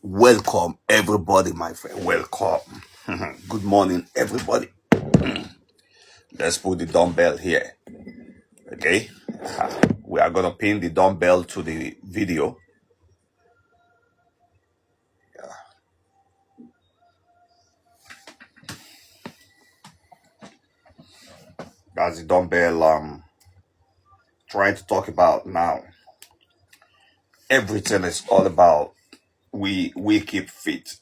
Welcome everybody, my friend. Welcome. Good morning, everybody. Let's put the dumbbell here. Okay, we are gonna pin the dumbbell to the video. That's the dumbbell. Trying to talk about now. Everything is all about we keep fit.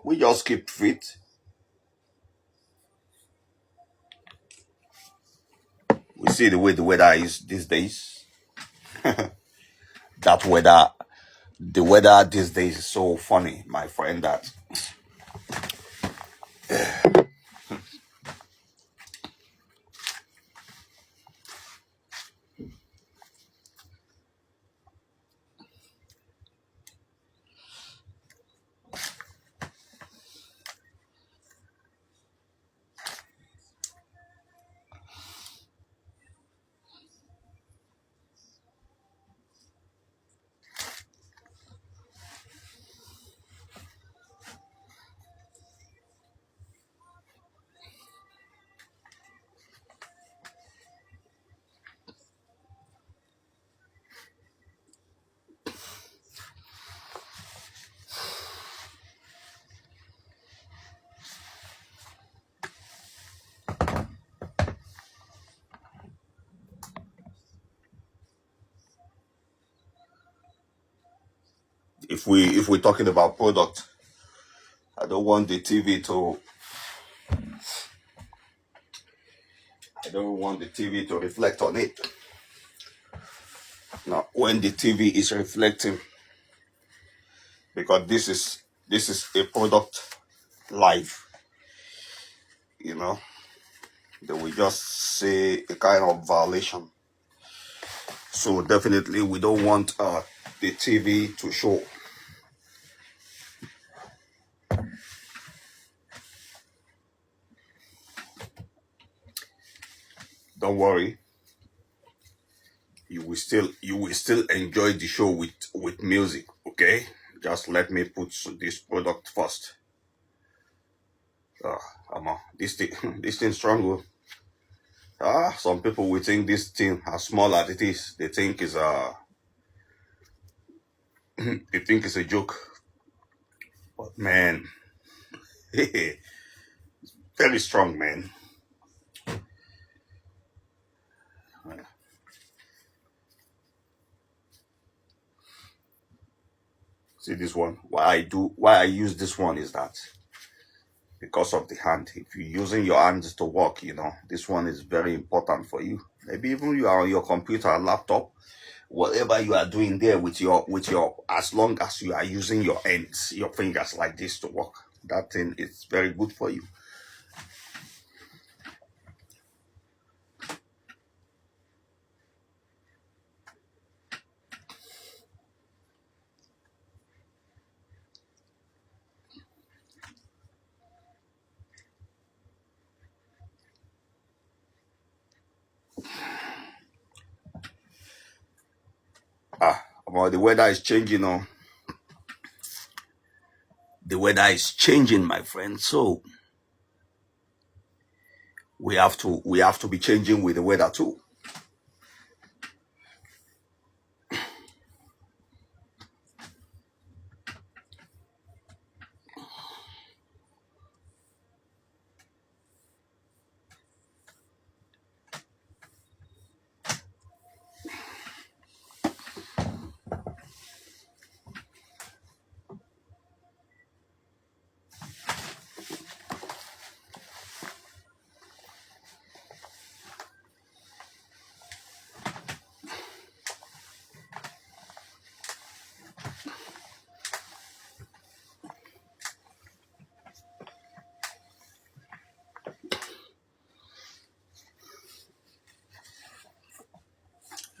We just keep fit. We see the way the weather is these days. That weather, the weather these days is so funny, my friend. That if we're talking about product, I don't want the TV to reflect on it. Now, when the TV is reflecting, because this is a product live, they will just say a kind of violation. So definitely we don't want the TV to show. Don't worry. You will still enjoy the show with music, okay? Just let me put this product first. This thing strong. Some people will think this thing, as small as it is, they think is it's a joke. But man, very strong, man. See this one. Why I use this one is that because of the hand. If you're using your hands to work, this one is very important for you. Maybe even you are on your computer, laptop, whatever you are doing there with your, as long as you are using your hands, your fingers like this to work, that thing is very good for you. The weather is changing. The weather is changing, my friend. So we have to be changing with the weather too.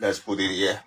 Let's put it here.